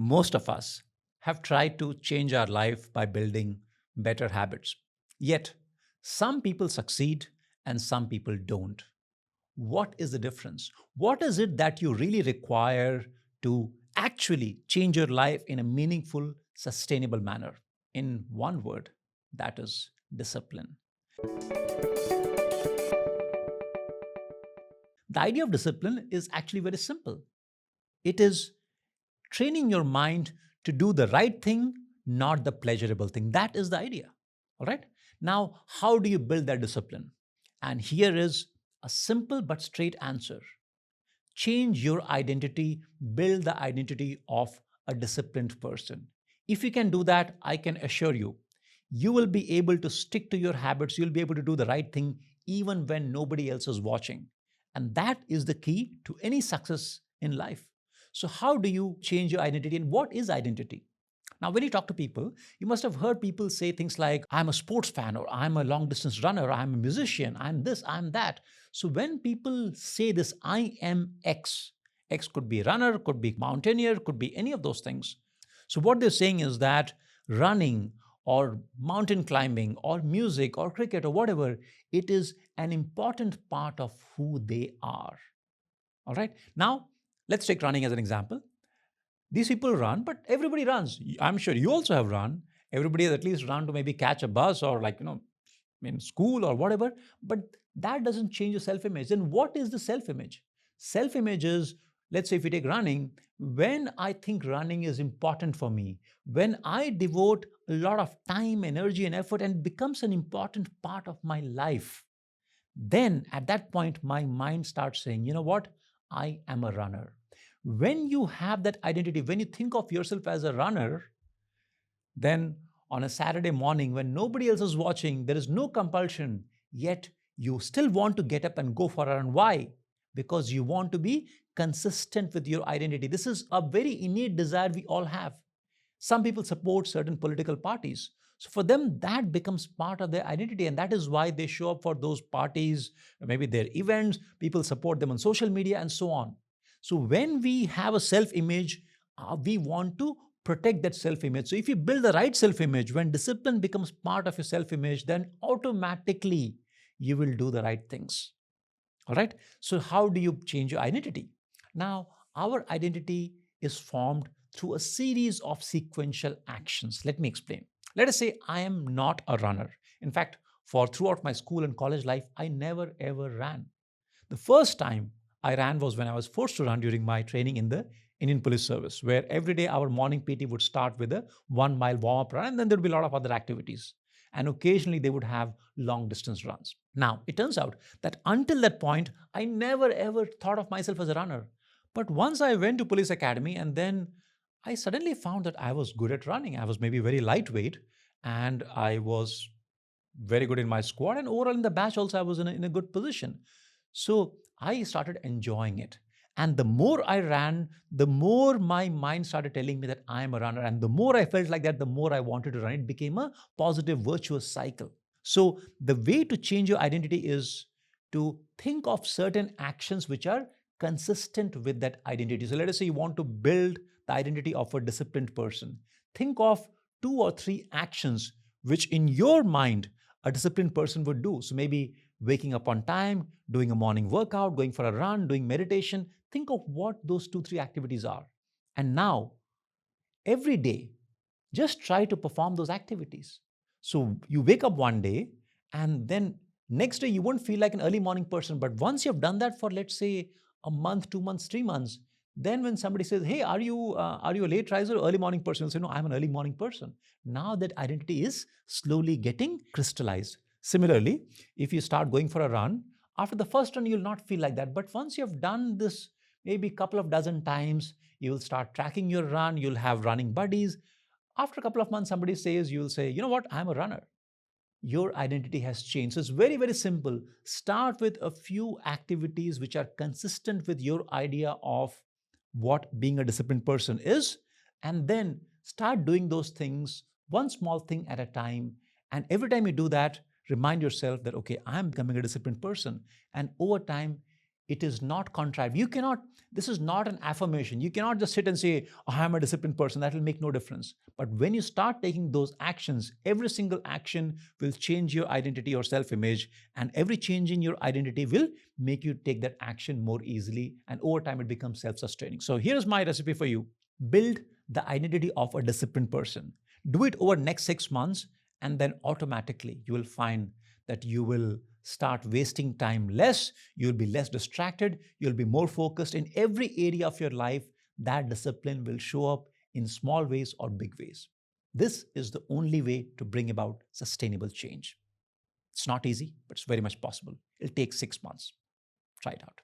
Most of us have tried to change our life by building better habits. Yet, some people succeed and some people don't. What is the difference? What is it that you really require to actually change your life in a meaningful, sustainable manner? In one word, that is discipline. The idea of discipline is actually very simple. It is training your mind to do the right thing, not the pleasurable thing. That is the idea. All right. Now, how do you build that discipline? And here is a simple but straight answer: change your identity, build the identity of a disciplined person. If you can do that, I can assure you, you will be able to stick to your habits. You'll be able to do the right thing even when nobody else is watching. And that is the key to any success in life. So, how do you change your identity and what is identity? Now, when you talk to people, you must have heard people say things like, I'm a sports fan, or I'm a long distance runner, I'm a musician, I'm this, I'm that. So, when people say this, I am X, X could be runner, could be mountaineer, could be any of those things. So, what they're saying is that running or mountain climbing or music or cricket or whatever, it is an important part of who they are. All right. Now, let's take running as an example. These people run, but everybody runs. I'm sure you also have run. Everybody has at least run to maybe catch a bus or, like, in school or whatever. But that doesn't change your self image. Then what is the self image? Self image is, let's say, if you take running, when I think running is important for me, when I devote a lot of time, energy, and effort, and it becomes an important part of my life, then at that point, my mind starts saying, you know what? I am a runner. When you have that identity, when you think of yourself as a runner, then on a Saturday morning when nobody else is watching, there is no compulsion, yet you still want to get up and go for a run. Why? Because you want to be consistent with your identity. This is a very innate desire we all have. Some people support certain political parties. So for them, that becomes part of their identity. And that is why they show up for those parties, maybe their events, people support them on social media, and so on. So when we have a self image, we want to protect that self image. So if you build the right self image, when discipline becomes part of your self image, then automatically you will do the right things. All right. So, how do you change your identity? Now, our identity is formed through a series of sequential actions. Let me explain. Let us say I am not a runner. In fact, for throughout my school and college life, I never ever ran. The first time I ran was when I was forced to run during my training in the Indian Police Service, where every day our morning PT would start with a 1 mile warm up run, and then there would be a lot of other activities. And occasionally they would have long distance runs. Now, it turns out that until that point, I never ever thought of myself as a runner. But once I went to police academy, and then I suddenly found that I was good at running. I was maybe very lightweight, and I was very good in my squad, and overall in the batch also I was in a good position. So I started enjoying it. And the more I ran, the more my mind started telling me that I am a runner. And the more I felt like that, the more I wanted to run. It became a positive, virtuous cycle. So the way to change your identity is to think of certain actions which are consistent with that identity. So let us say you want to build the identity of a disciplined person. Think of 2 or 3 actions which in your mind a disciplined person would do. So maybe waking up on time, doing a morning workout, going for a run, doing meditation. Think of what those 2, 3 activities are. And now, every day, just try to perform those activities. So you wake up one day, and then next day you won't feel like an early morning person. But once you've done that for, let's say, a month, 2 months, 3 months, then when somebody says, "Hey, are you a late riser or early morning person?" You'll say, "No, I'm an early morning person." Now that identity is slowly getting crystallized. Similarly, if you start going for a run, after the first run, you'll not feel like that. But once you've done this maybe a couple of dozen times, you'll start tracking your run, you'll have running buddies. After a couple of months, somebody says, you'll say, you know what, I'm a runner. Your identity has changed. So it's very, very simple. Start with a few activities which are consistent with your idea of what being a disciplined person is, and then start doing those things one small thing at a time. And every time you do that, remind yourself that, okay, I'm becoming a disciplined person. And over time, It is not contrary. You cannot, this is not an affirmation. You cannot just sit and say, oh, I'm a disciplined person. That will make no difference. But when you start taking those actions, every single action will change your identity or self image. And every change in your identity will make you take that action more easily. And over time, it becomes self sustaining. So here's my recipe for you: build the identity of a disciplined person. Do it over next 6 months, and then automatically you will find that you will start wasting time less, you'll be less distracted, you'll be more focused in every area of your life. That discipline will show up in small ways or big ways. This is the only way to bring about sustainable change. It's not easy, but it's very much possible. It'll take 6 months. Try it out.